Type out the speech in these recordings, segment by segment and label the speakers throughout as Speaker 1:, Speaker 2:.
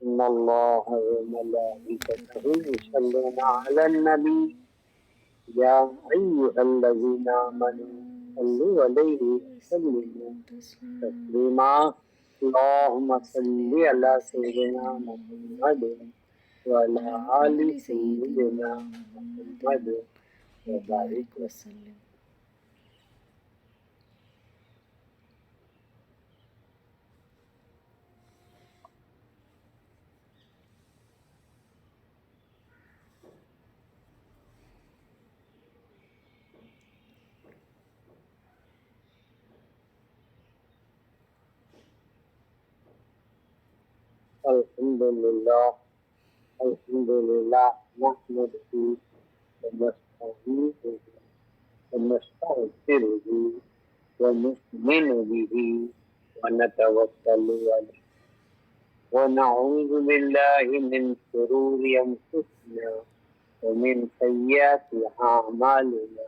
Speaker 1: إن الله وملائكته يصلون على النبي يا أيها الذين آمنوا صلوا عليه وسلموا تسليما اللهم صل على سيدنا محمد وعلى آل سيدنا محمد وبارك وسلم. الحمد لله نحمده ونستعينه ونستغفره ونؤمن به ونتوكل عليه ونعوذ بالله من شرور أنفسنا ومن سيئات أعمالنا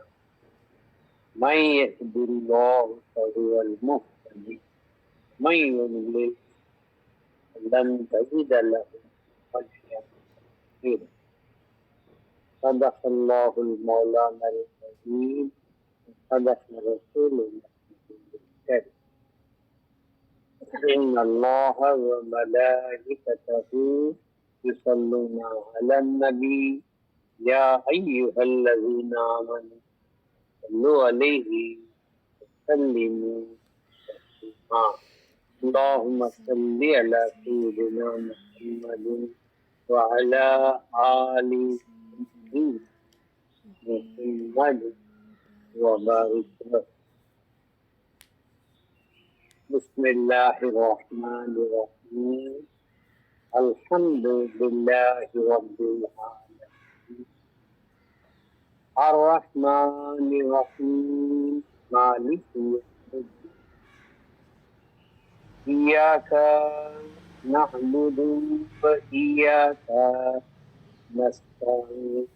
Speaker 1: من يهد الله فهو المهتدي من يضلل فلن تجد له وليا مرشدا صدق الله المولانا العظيم صدق رسوله الكريم إن الله وملائكته يصلون على النبي يا أيها الذين آمنوا صلوا عليه وسلموا تسليما اللهم صل على سيدنا محمد وعلى آل محمد وبارك وسلم. بسم الله الرحمن الرحيم الحمد لله رب العالمين الرحمن الرحيم مالك يوم الدين إياك نعبد وإياك نستعين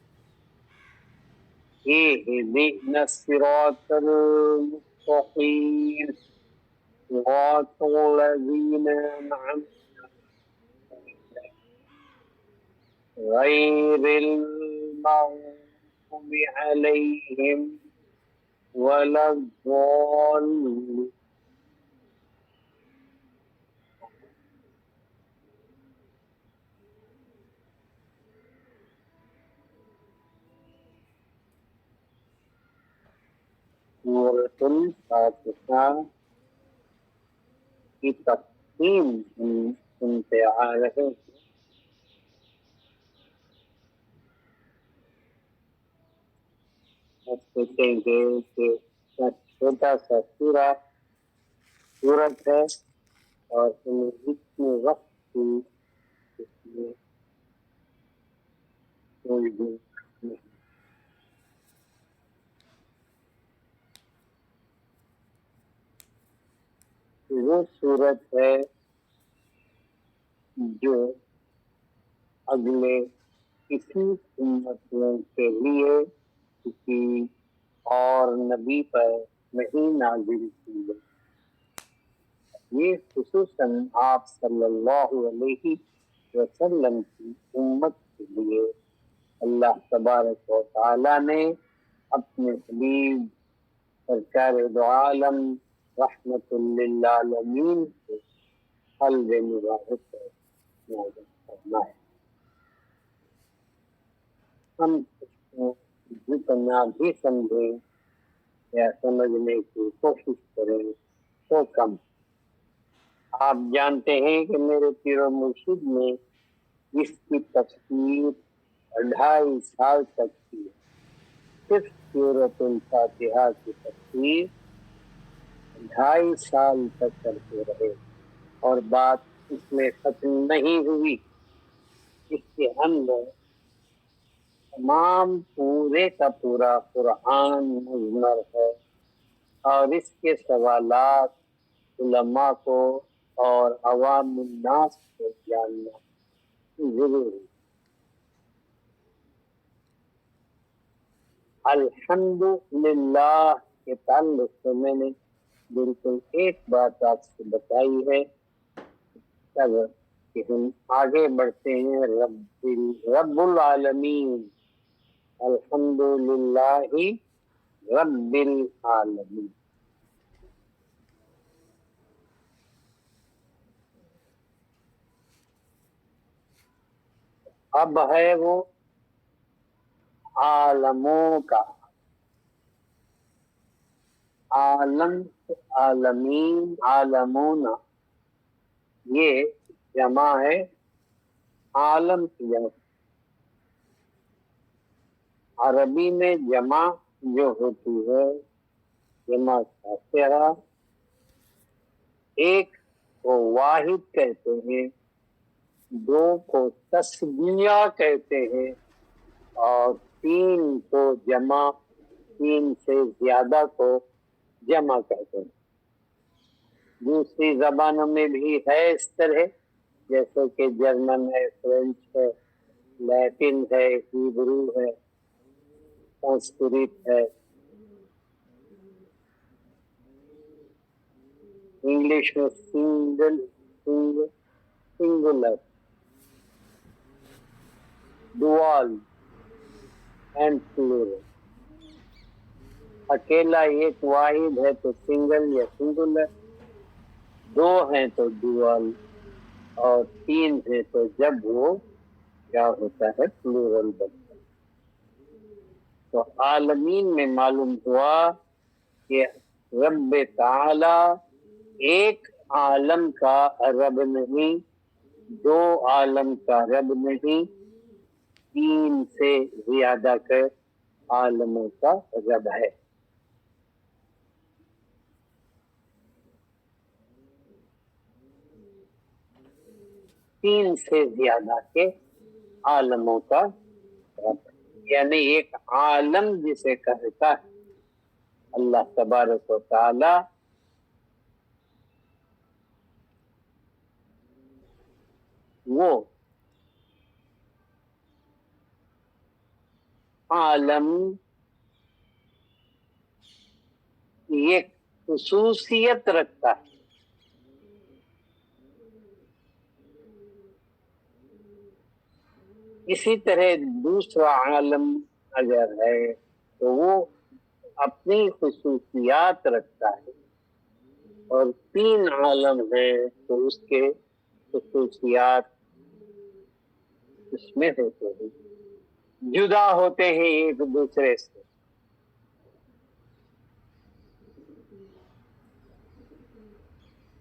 Speaker 1: اهدنا الصراط المستقيم صراط الذين أنعمت غير المغضوب عليهم ولا الضالين. سورۃ الفاتحہ کی تقسیم سنتے آ رہے ہیں. اب سوچیں گے کہ چھوٹا سا سورت ہے اور انہیں اتنے وقت کی اس میں کوئی بھی نہیں. وہ صورت ہے جو اگلے کسی امتوں کے لیے کسی اور نبی پر نہیں نازل کی گئی. یہ خصوصاً آپ صلی اللہ علیہ وسلم کی امت کے لیے اللہ تبارک و تعالی نے اپنے حبیب سرکار دو عالم رحمت للعالمین کو قلب مبارک نازل فرمایا. ہم اس کو جتنا بھی سمجھیں یا سمجھنے کی کوشش کریں تو کم. آپ جانتے ہیں کہ میرے پیر و مرشد نے اس کی تفسیر 2.5 سال تک کی. صرف سورۃ الفاتحہ کی تفسیر 2.5 سال تک کرتے رہے اور بات اس میں ختم نہیں ہوئی. اس کے اندر تمام پورے کا پورا قرآن مضمر ہے اور اس کے سوالات علماء کو اور عوام الناس کو جاننا ضروری. الحمدللہ کے تعلق سے میں نے بالکل ایک بات آپ سے بتائی ہے. کہ ہم آگے بڑھتے ہیں رب العالمین، الحمدللہ رب العالمین۔ اب ہے وہ عالموں کا، عالم، عالمین، عالمون، یہ جمع ہے عالم کی جمع۔ عربی میں جمع جو ہوتی ہے جمع کثیرہ، ایک کو واحد کہتے ہیں، دو کو تسنیہ کہتے ہیں، اور تین کو جمع، تین سے زیادہ کو جمع کہتے ہیں۔ دوسری زبانوں میں بھی ہے اس طرح، جیسے کہ جرمن ہے، فرینچ ہے، لیٹن ہے، ہیبرو ہے، سنسکرت ہے، انگلش میں سنگولر، ڈوال اینڈ پلورل۔ اکیلا ایک واحد ہے تو سنگل یا سنگولر، دو ہیں تو ڈوال، اور تین ہیں تو جب وہ کیا ہوتا ہے پلورل بنتا ہے۔ تو عالمین میں معلوم ہوا کہ رب تعالی ایک عالم کا رب نہیں، دو عالم کا رب نہیں، تین سے زیادہ کے عالموں کا رب ہے۔ تین سے زیادہ کے عالموں کا رب، یعنی ایک عالم جسے کہتا ہے اللہ تبارک و تعالی، وہ عالم ایک خصوصیت رکھتا ہے۔ اسی طرح دوسرا عالم اگر ہے تو وہ اپنی خصوصیات رکھتا ہے، اور تین عالم ہیں تو اس کے خصوصیات اس میں ہوتے ہیں، جدا ہوتے ہیں ایک دوسرے سے۔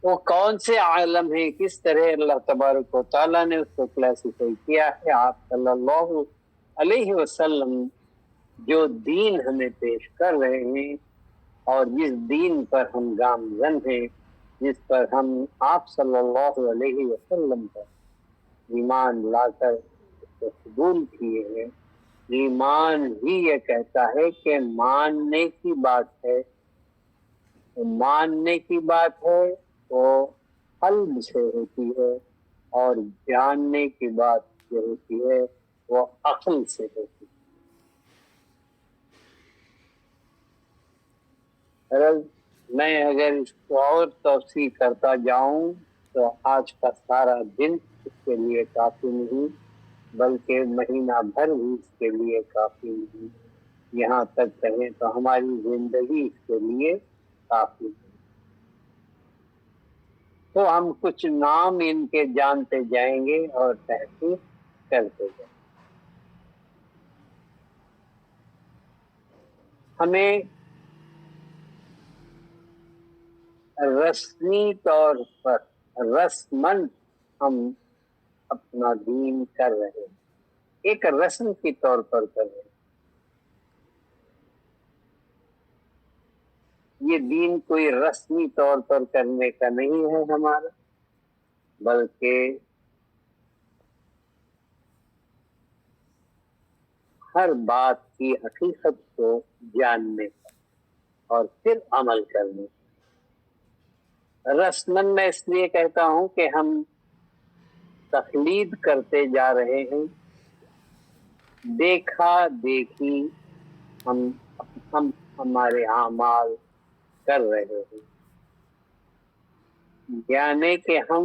Speaker 1: وہ کون سے عالم ہیں، کس طرح اللہ تبارک و تعالیٰ نے اس کو کلاسیفائی کیا ہے؟ آپ صلی اللہ علیہ وسلم جو دین ہمیں پیش کر رہے ہیں، اور جس دین پر ہم گامزن ہیں، جس پر ہم آپ صلی اللہ علیہ وسلم پر ایمان لا کر اس کو قبول کیے ہیں، ایمان ہی یہ کہتا ہے کہ ماننے کی بات ہے، ماننے کی بات ہے وہ قلب سے ہوتی ہے، اور جاننے کی بات جو ہوتی ہے وہ عقل سے ہوتی ہے۔ میں اگر اس کو اور توسیع کرتا جاؤں تو آج کا سارا دن اس کے لیے کافی نہیں، بلکہ مہینہ بھر بھی اس کے لیے کافی نہیں، یہاں تک کہیں تو ہماری زندگی اس کے لیے کافی نہیں۔ تو ہم کچھ نام ان کے جانتے جائیں گے اور تحقیق کرتے جائیں گے۔ ہمیں رسمی طور پر رسمن ہم اپنا دین کر رہے ہیں، ایک رسم کی طور پر کر رہے ہیں۔ یہ دین کوئی رسمی طور پر کرنے کا نہیں ہے ہمارا، بلکہ ہر بات کی حقیقت کو جاننے کا اور پھر عمل کرنے کا۔ رسمن میں اس لیے کہتا ہوں کہ ہم تقلید کرتے جا رہے ہیں، دیکھا دیکھی ہم ہمارے اعمال کر رہے ہیں، یعنی کہ ہم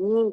Speaker 1: 3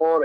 Speaker 1: 4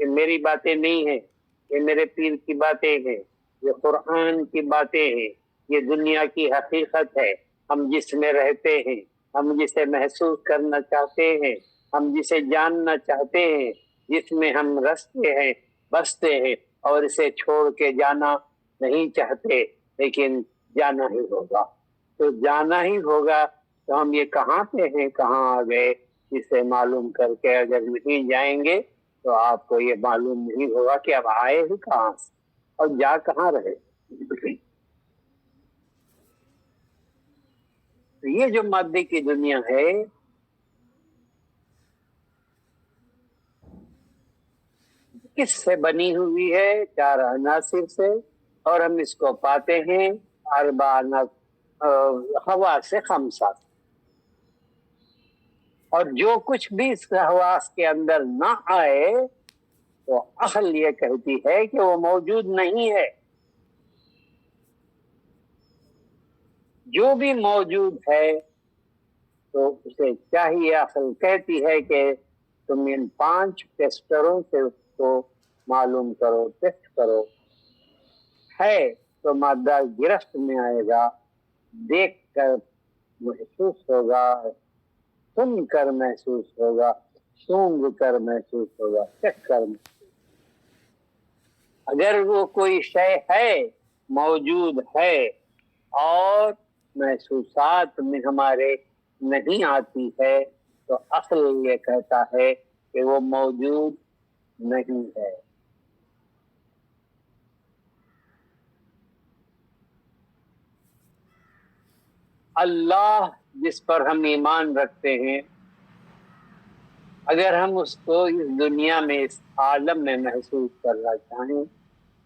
Speaker 1: یہ میری باتیں نہیں ہیں، یہ میرے پیر کی باتیں ہیں، یہ قرآن کی باتیں ہیں، یہ دنیا کی حقیقت ہے، ہم جس میں رہتے ہیں، ہم جسے محسوس کرنا چاہتے ہیں، ہم جسے جاننا چاہتے ہیں، جس میں ہم رستے ہیں، بستے ہیں، اور اسے چھوڑ کے جانا نہیں چاہتے، لیکن جانا ہی ہوگا۔ تو جانا ہی ہوگا، تو ہم یہ کہاں پہ ہیں، کہاں آ گئے، اسے معلوم کر کے اگر نہیں جائیں گے تو آپ کو یہ معلوم نہیں ہوگا کہ اب آئے ہی کہاں سے اور جا کہاں رہے۔ یہ جو مادے کی دنیا ہے، کس سے بنی ہوئی ہے؟ 4 عناصر سے، اور ہم اس کو پاتے ہیں 4 حواس خمسہ سے۔ اور جو کچھ بھی اس حواس کے اندر نہ آئے تو عقل یہ کہتی ہے کہ وہ موجود نہیں ہے۔ جو بھی موجود ہے تو اسے چاہیے، عقل کہتی ہے کہ تم ان 5 ٹیسٹروں سے اس کو معلوم کرو، ٹیسٹ کرو۔ ہے تو مادہ گرفت میں آئے گا، دیکھ کر محسوس ہوگا، سن کر محسوس ہوگا، سونگ کر محسوس ہوگا، چکھ کر محسوس۔ اگر وہ کوئی شے ہے، موجود ہے، اور محسوسات میں ہمارے نہیں آتی ہے تو عقل یہ کہتا ہے کہ وہ موجود نہیں ہے۔ اللہ جس پر ہم ایمان رکھتے ہیں، اگر ہم اس کو اس دنیا میں، اس عالم میں محسوس کرنا چاہیں،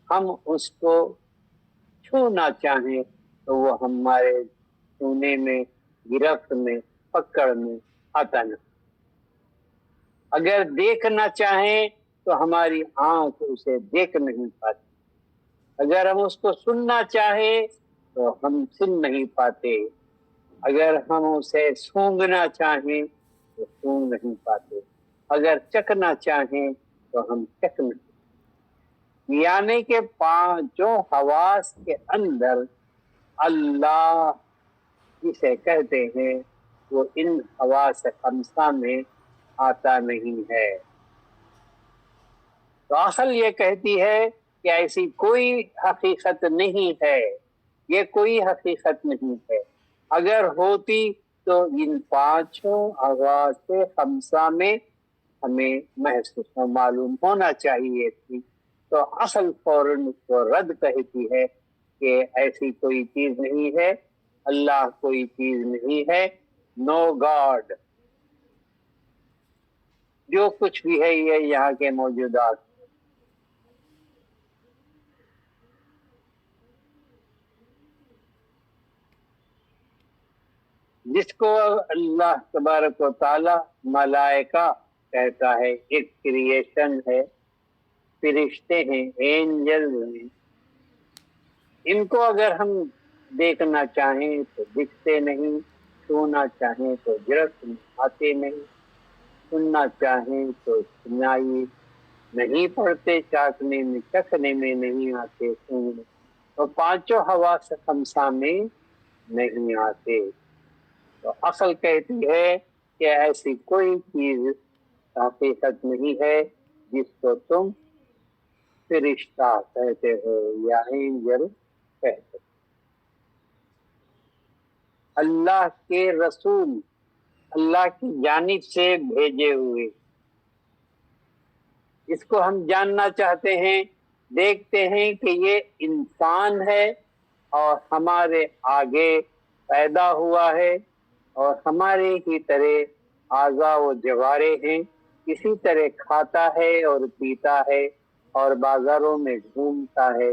Speaker 1: ہم اس کو چھونا چاہیں تو وہ ہمارے چھونے میں، گرفت میں، پکڑ میں آتا نہیں۔ اگر دیکھنا چاہیں تو ہماری آنکھ اسے دیکھ نہیں پاتی۔ اگر ہم اس کو سننا چاہیں تو ہم سن نہیں پاتے۔ اگر ہم اسے سونگنا چاہیں تو سونگ نہیں پاتے۔ اگر چکھنا چاہیں تو ہم چکھ نہیں پاتے۔ یعنی کہ 5 حواس کے اندر اللہ جسے کہتے ہیں وہ ان حواس خمسہ میں آتا نہیں ہے۔ تو عقل یہ کہتی ہے کہ ایسی کوئی حقیقت نہیں ہے، یہ کوئی حقیقت نہیں ہے۔ اگر ہوتی تو ان 5 حواس خمسہ میں ہمیں محسوس و معلوم ہونا چاہیے تھی۔ تو عقل فوراً اس کو رد کہتی ہے کہ ایسی کوئی چیز نہیں ہے، اللہ کوئی چیز نہیں ہے، نو گاڈ۔ جو کچھ بھی ہے یہ یہاں کے موجودات۔ جس کو اللہ تبارک و تعالی ملائکہ کہتا ہے، ایک کریشن ہے، فرشتے ہیں، اینجل ہیں، ان کو اگر ہم دیکھنا چاہیں تو دکھتے نہیں، چھونا چاہیں تو گرفت میں آتے نہیں، سننا چاہیں تو سنائی نہیں پڑتے، چاکنے میں، چکھنے میں نہیں آتے، سننے تو 5 حواس خمسہ میں نہیں آتے۔ تو عقل کہتی ہے کہ ایسی کوئی چیز حقیقت نہیں ہے جس کو تم فرشتہ کہتے ہو یا اینجل کہتے ہو۔ اللہ کے رسول، اللہ کی جانب سے بھیجے ہوئے، اس کو ہم جاننا چاہتے ہیں، دیکھتے ہیں کہ یہ انسان ہے اور ہمارے آگے پیدا ہوا ہے اور ہمارے ہی طرح اعضاء و جوارے ہیں، اسی طرح کھاتا ہے اور پیتا ہے اور بازاروں میں گھومتا ہے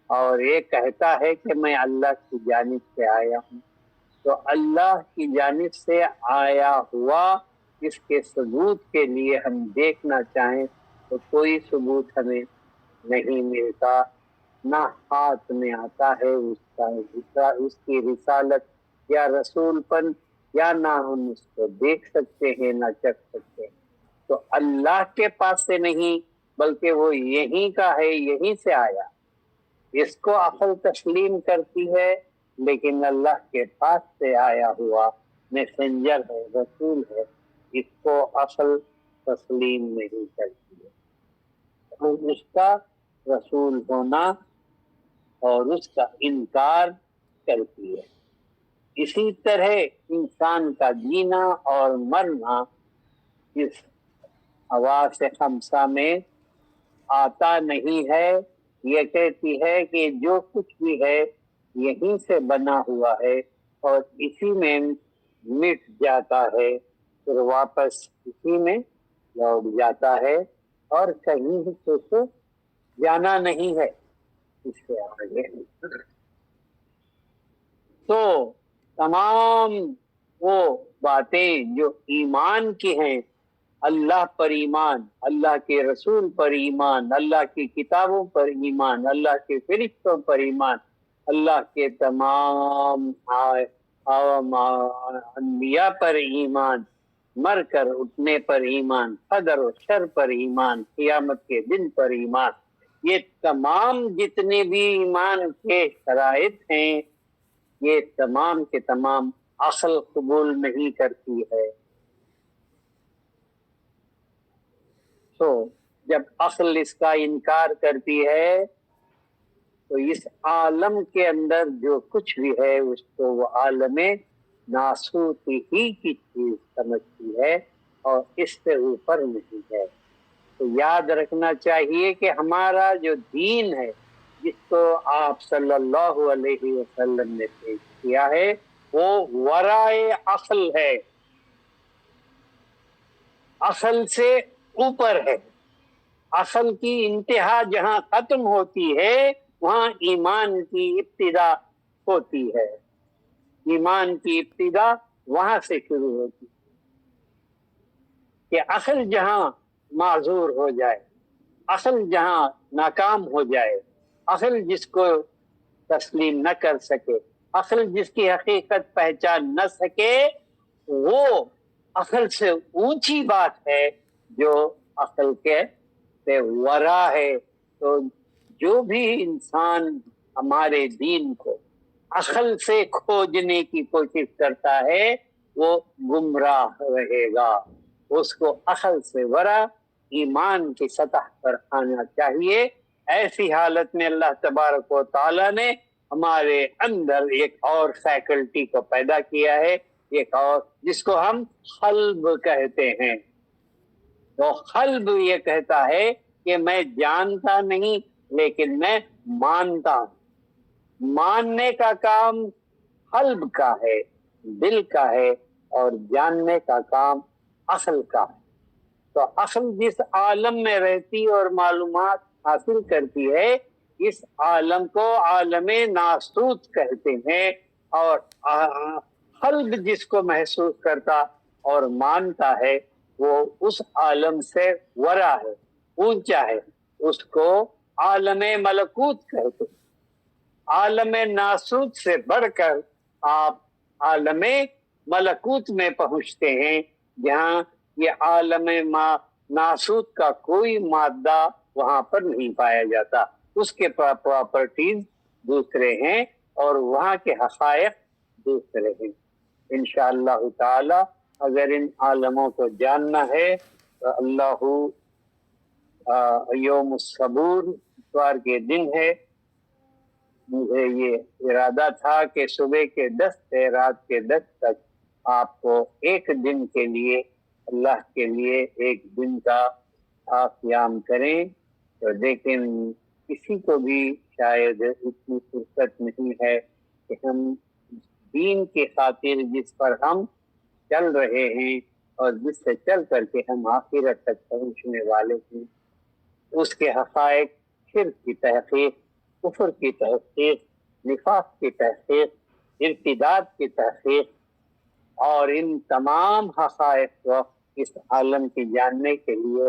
Speaker 1: اور یہ کہتا ہے کہ میں اللہ کی جانب سے آیا ہوں۔ تو اللہ کی جانب سے آیا ہوا اس کے ثبوت کے لیے ہم دیکھنا چاہیں تو کوئی ثبوت ہمیں نہیں ملتا، نہ ہاتھ میں آتا ہے اس کی رسالت یا رسول پن، یا نہ ہم اس کو دیکھ سکتے ہیں، نہ چکھ سکتے ہیں۔ تو اللہ کے پاس سے نہیں، بلکہ وہ یہیں کا ہے، یہیں سے آیا. اس کو عقل تسلیم کرتی ہے، لیکن اللہ کے پاس سے آیا ہوا میسنجر ہے، رسول ہے، اس کو عقل تسلیم نہیں کرتی ہے. اس کا رسول ہونا اور اس کا انکار کرتی ہے. اسی طرح انسان کا جینا اور مرنا اس حواس خمسہ میں آتا نہیں ہے. یہ کہتی ہے کہ جو کچھ بھی ہے یہیں سے بنا ہوا ہے اور اسی میں مٹ جاتا ہے، پھر واپس اسی میں لوٹ جاتا ہے اور کہیں سے جانا نہیں ہے اس سے آگے. تو تمام وہ باتیں جو ایمان کی ہیں، اللہ پر ایمان، اللہ کے رسول پر ایمان، اللہ کی کتابوں پر ایمان، اللہ کے فرشتوں پر ایمان، اللہ کے تمام انبیاء پر ایمان، مر کر اٹھنے پر ایمان، قدر و شر پر ایمان، قیامت کے دن پر ایمان، یہ تمام جتنے بھی ایمان کے شرائط ہیں، یہ تمام کے تمام عقل قبول نہیں کرتی ہے. تو جب عقل اس کا انکار کرتی ہے تو اس عالم کے اندر جو کچھ بھی ہے اس کو وہ عالم ناسوتی ہی کی چیز سمجھتی ہے اور اس سے اوپر نہیں ہے. تو یاد رکھنا چاہیے کہ ہمارا جو دین ہے، جس کو آپ صلی اللہ علیہ وسلم نے پیش کیا ہے، وہ ورائے عقل ہے، عقل سے اوپر ہے. عقل کی انتہا جہاں ختم ہوتی ہے وہاں ایمان کی ابتدا ہوتی ہے. ایمان کی ابتدا وہاں سے شروع ہوتی ہے کہ عقل جہاں معذور ہو جائے، عقل جہاں ناکام ہو جائے، عقل جس کو تسلیم نہ کر سکے، عقل جس کی حقیقت پہچان نہ سکے، وہ عقل سے اونچی بات ہے جو عقل کے ورا ہے. تو جو بھی انسان ہمارے دین کو عقل سے کھوجنے کی کوشش کرتا ہے وہ گمراہ رہے گا. اس کو عقل سے ورا ایمان کی سطح پر آنا چاہیے. ایسی حالت میں اللہ تبارک و تعالی نے ہمارے اندر ایک اور فیکلٹی کو پیدا کیا ہے، ایک اور جس کو ہم قلب کہتے ہیں. تو قلب یہ کہتا ہے کہ میں جانتا نہیں لیکن میں مانتا ہوں. ماننے کا کام قلب کا ہے، دل کا ہے، اور جاننے کا کام عقل کا ہے. تو عقل جس عالم میں رہتی اور معلومات حاصل کرتی ہے، اس عالم کو عالم ناسوت کہتے ہیں. اور قلب جس کو محسوس کرتا اور مانتا ہے وہ اس عالم سے ورا ہے، اونچا ہے. اس کو عالم ملکوت کہتے ہیں. عالم ناسوت سے بڑھ کر آپ عالم ملکوت میں پہنچتے ہیں، جہاں یہ عالم ناسوت کا کوئی مادہ وہاں پر نہیں پایا جاتا. اس کے پراپرٹیز دوسرے ہیں اور وہاں کے حقائق دوسرے ہیں. انشاءاللہ تعالی اگر ان عالموں کو جاننا ہے تو اللہ یوم الصبور، اتوار کے دن ہے. مجھے یہ ارادہ تھا کہ صبح کے 10 سے رات کے 10 تک آپ کو ایک دن کے لیے اللہ کے لیے ایک دن کا قیام کریں. تو لیکن کسی کو بھی شاید اتنی فرصت نہیں ہے کہ ہم دین کی خاطر جس پر ہم چل رہے ہیں اور جس سے چل کر کے ہم آخرت تک پہنچنے والے ہیں، اس کے حقائق، شرک کی تحقیق، کفر کی تحقیق، نفاق کی تحقیق، ارتداد کی تحقیق، اور ان تمام حقائق کو اس عالم کی جاننے کے لیے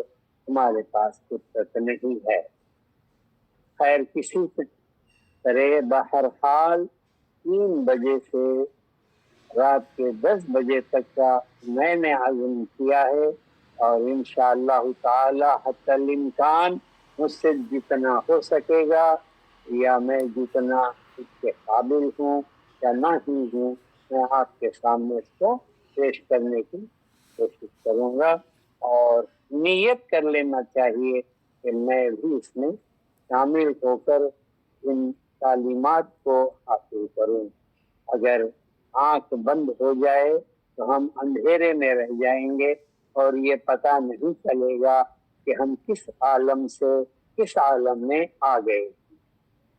Speaker 1: ہمارے پاس فرصت نہیں ہے. خیر، کسی طرح بہرحال 3 بجے سے رات کے 10 بجے تک کا میں نے عزم کیا ہے اور انشاءاللہ تعالی حتی الامکان مجھ سے جتنا ہو سکے گا یا میں جتنا اس کے قابل ہوں یا نہیں ہوں میں آپ کے سامنے اس کو پیش کرنے کی کوشش کروں گا، اور نیت کر لینا چاہیے کہ میں بھی اس میں شامل ہو کر ان تعلیمات کو حاصل کروں۔ اگر آنکھ بند ہو جائے تو ہم اندھیرے میں رہ جائیں گے اور یہ پتہ نہیں چلے گا کہ ہم کس عالم سے کس عالم میں آ گئے۔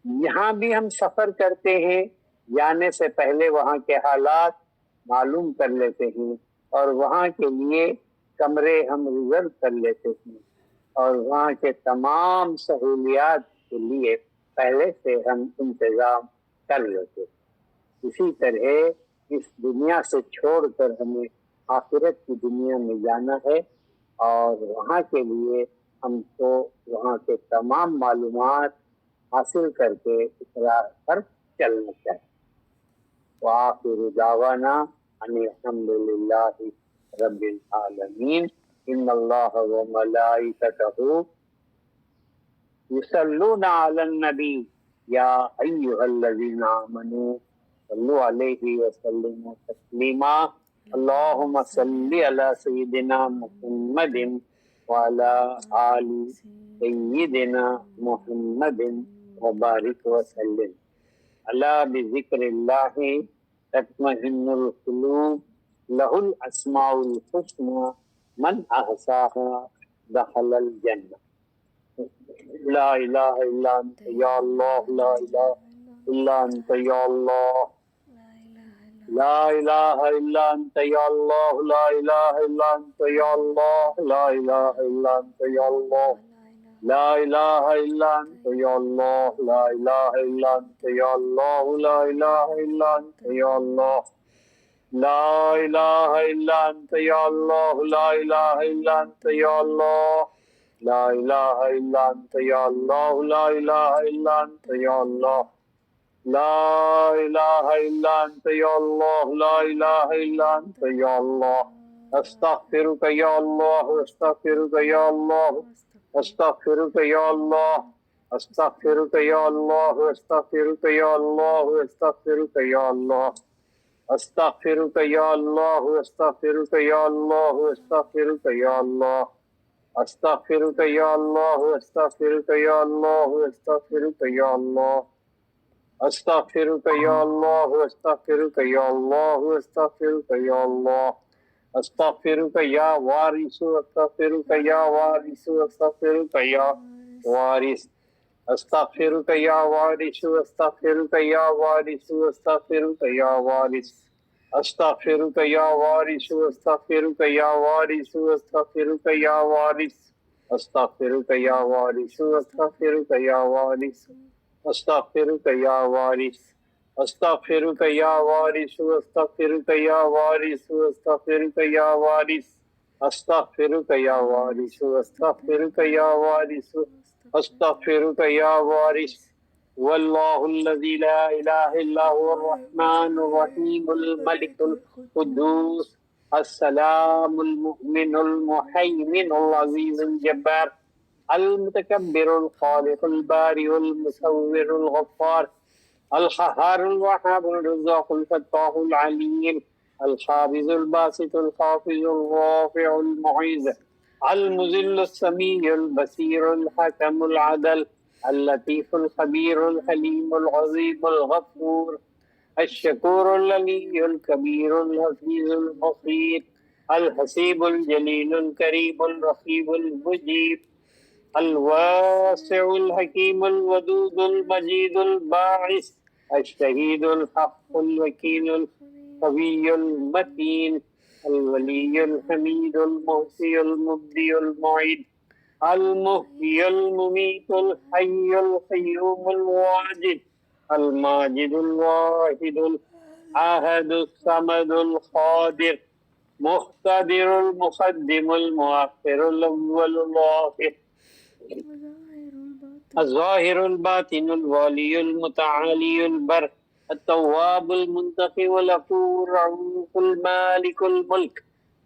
Speaker 1: یہاں بھی ہم سفر کرتے ہیں، جانے سے پہلے وہاں کے حالات معلوم کر لیتے ہیں اور وہاں کے لیے کمرے ہم ریزرو کر لیتے ہیں اور وہاں کے تمام سہولیات کے لیے پہلے سے ہم انتظام کر لیتے ہیں۔ اسی طرح اس دنیا سے چھوڑ کر ہمیں آخرت کی دنیا میں جانا ہے اور وہاں کے لیے ہم کو وہاں کے تمام معلومات حاصل کر کے اس راہ پر چلنا چاہیے۔ وآخر دعوانا ان الحمد للہ رب العالمین۔ ان اللہ وملائکتہ یصلون علی النبی یا ایھا الذین آمنوا صلوا علیہ وسلموا تسلیما۔ اللہم صلی علی سیدنا محمد وعلی آل سیدنا محمد وبارک وسلم۔ الا بذکر اللہ تطمئن القلوب، لہ الاسماء الحسنى من احصاها دخل الجنہ۔ لا الہ الا انت یا اللہ، لا الہ الا انت یا اللہ، لا الہ الا انت یا اللہ، لا الہ الا انت یا اللہ، لا الہ الا انت یا اللہ، لا الہ الا انت یا اللہ، لا الہ الا انت یا اللہ، لا الہ الا انت یا اللہ، لا الہ الا انت یا اللہ، لا الہ الا انت یا اللہ، لا الہ الا انت یا اللہ، لا الہ الا انت یا اللہ، لا الہ الا انت یا اللہ، لا الہ الا انت یا اللہ۔ استغفرک یا اللہ، استغفرک یا اللہ، استغفرک یا اللہ، استغفرک یا اللہ، استغفرک یا اللہ، استغفرک یا اللہ، استغفرک یا اللہ، استغفرک یا اللہ، استغفرک یا اللہ، استغفرک یا اللہ، استغفرک یا اللہ، استغفرک یا اللہ، استغفرک یا اللہ، استغفرک یا اللہ، استغفرک یا اللہ، استغفرک یا وارث، استغفرک یا وارث، استغفرک یا وارث، استغفرک یا وارث، استغفرک یا وارث، استغفرک یا وارث، استغفرک یا وارث، استغفرک یا وارث، استغفرک یا وارث، استغفرک یا وارث، استغفرک یا وارث، استغفرک یا وارث، استغفرک یا وارث، استغفرک یا وارث، استغفرک یا وارث، استغفرک یا وارث، استغفرک یا وارث، استغفرک یا وارث۔ واللہ الذی لا الہ الا هو الرحمن الرحیم الملک القدوس السلام المؤمن المحیمن العزیز الجبار المتکبر الخالق البارئ المصور الغفار القهار الوهاب الرزاق الفتاح العليم القابض الباسط الخافض الرافع المعيذ المذل السميع البصير الحكم العدل اللطيف الخبير الحليم العظيم الغفور الشكور العلي الكبير الحفيظ البصير الحسيب الجليل الكريم الرقيب المجيب الواسع الحكيم الودود المجيد الباعث الشهيد الحق الوكيل القوي المتين الولي الحميد المحصي المبدي المعيد المحيي المميت الحي القيوم الواجد الماجد الواحد الأحد الصمد القادر مقتدر المقدم المؤخر الأول الآخر الظاهر الباطن الوالي المتعالي البر التواب المنتقي والغفور الرؤوف المالك الملك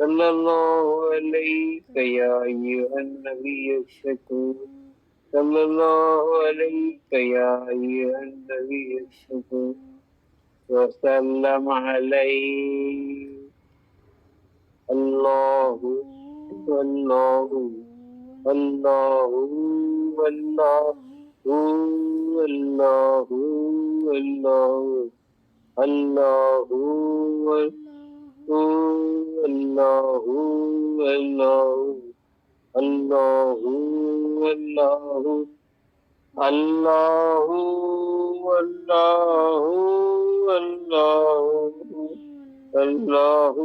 Speaker 1: صلی اللہ علیہ یا ایھا النبی الشکور صلی اللہ علیہ یا ایھا النبی الشکور وسلم علیہ اللہ اللہ اللہ اللہ اللہ اللہ اللہ اللہ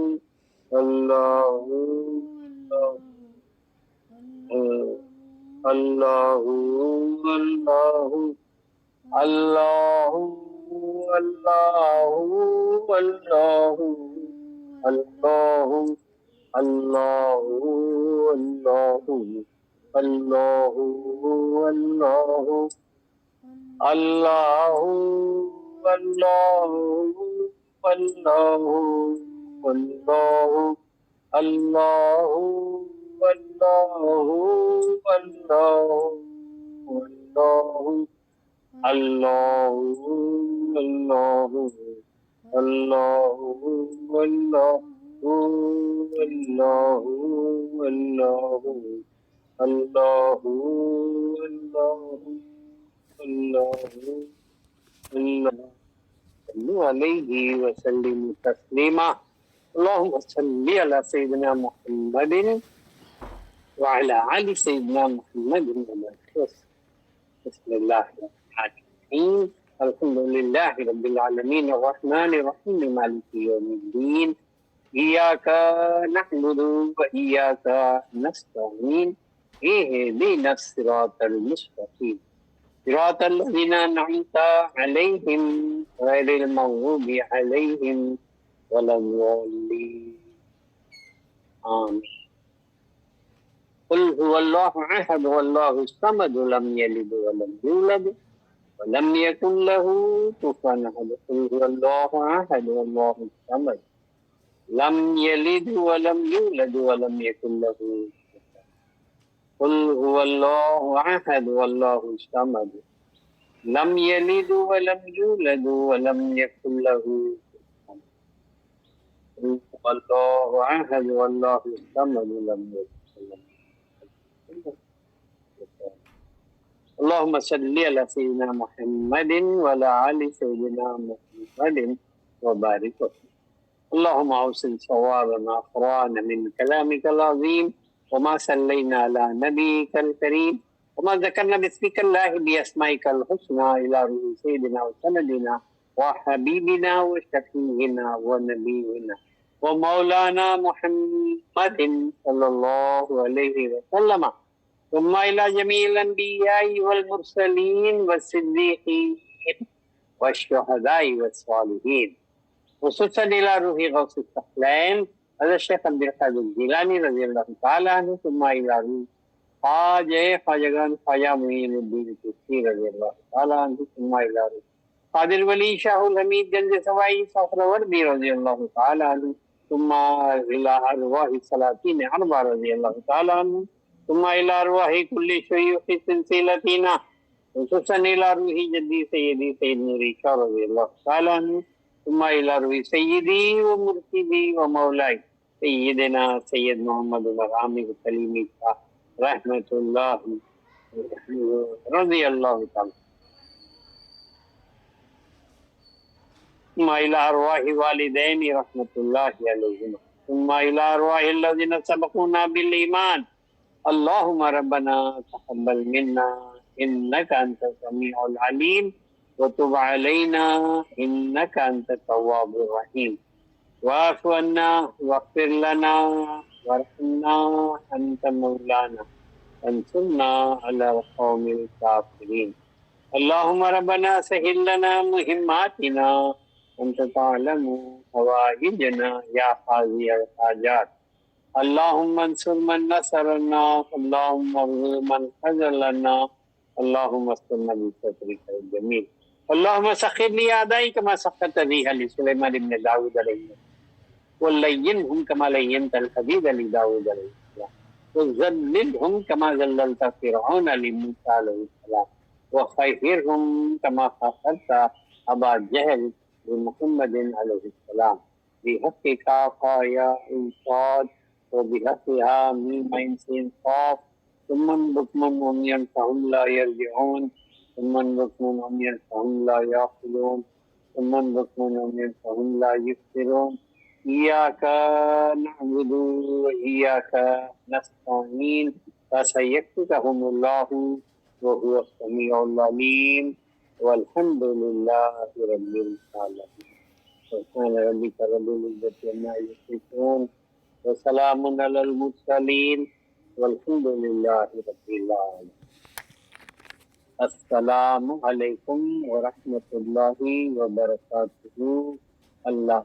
Speaker 1: اللہ اللہ اللہ اللہ اللہ اللہ اللہ علیہ وسلم تسلیما اللہم صلی علی سیدنا محمد وعلى آل سیدنا محمد بسم اللہ الرحمن الرحیم الحمد للہ رب العالمین الرحمن الرحیم مالک یوم الدین ایاک نعبد وإیاک نستعین اہدنا الصراط المستقیم صراط الذین انعمت علیہم غیر المغضوب علیہم ولا الضالین آمین قل هو الله احد والله الصمد لم يلد ولم يولد ولم يكن له كفوا احد قل هو الله احد والله الصمد لم يلد ولم يولد ولم يكن له كفوا قل هو الله احد والله الصمد لم يلد ولم يولد ولم يكن له كفوا قل هو الله احد والله الصمد لم يلد اللهم صل على سيدنا محمد وعلى آل سيدنا محمد وبارك وسلم اللهم اوصل صوابنا أخرانا من كلامك العظيم وما صلينا على نبيك الكريم وما ذكرنا باسمك الله بأسمائك الحسنى إلى روح سيدنا وسندنا وحبيبنا وشفيعنا ونبينا ومولانا محمد صلى الله عليه وسلم ثم إلى جميع الأنبياء والمرسلين والصديقين والشهداء والصالحين خصوصا إلى روح غوث الثقلين هذا الشيخ عبد القادر الجيلاني رضي الله تعالى عنه ثم إلى روح خواجہ خواجہ معین الدین چشتی رضی اللہ تعالیٰ عنہ ثم إلى روح قادر ولی شاہ الحمید گنج سوائی صخروردی رضی اللہ تعالیٰ عنہ ثم إلى أرواح السلاطين اربع رضی اللہ تعالیٰ عنہ ثم إلى أرواح كل شيوخ سلسلتنا خصوصا إلى روح جدي سيدي سيد نور شاه رضي الله تعالى عنه ثم إلى روح سيدي ومرشدي ومولاي سيدنا سيد محمد مرامي وسليمي رحمة الله رضي الله تعالى ثم إلى أرواح والدين رحمة الله عليهما ثم إلى أرواح الذين سبقونا بالإيمان اللهم ربنا تقبل منا إنك أنت السميع العليم وتب علينا إنك أنت التواب الرحيم واعف عنا واغفر لنا وارحمنا أنت مولانا انصرنا على القوم الكافرين اللهم ربنا سهل لنا مهماتنا أنت تعلم حوائجنا يا قاضي الحاجات اللهم انصر من نصرنا اللهم اغفر من خذلنا اللهم استرنا بسترك الجميل اللهم سخر لي اعدائي كما سخرت ريح لسليمان بن داود عليه وَلَيِّنْهُمْ كَمَا لَيِّنْتَ الْحَدِيدَ لِدَاوُودَ عَلَيْهِ السلام وَذَلِّلْهُمْ كَمَا ذَلَّلْتَ فِرْعَوْنَ لِمُوسَىٰ عَلَيْهِ السلام وَخَيِّرْهُمْ كَمَا خَيَّرْتَ أَبَا جَهْلٍ لِمُحَمَّدٍ عَلَيْهِ السلام بِحَقِّ كَافَ يَا صَادٍ وبحق ميم عين سين قاف ثم بكم عميا فهم لا يرجعون ثم بكم عميا فهم لا يعقلون ثم بكم عميا فهم لا يبصرون إياك نعبد وإياك نستعين فسيكفيكهم الله وهو السميع العليم والحمد لله رب العالمين. سبحان ربك رب العزة عما يصفون وسلام على المرسلين والحمد لله رب العالمين. السلام علیکم ورحمۃ اللہ وبرکاتہ. اللہ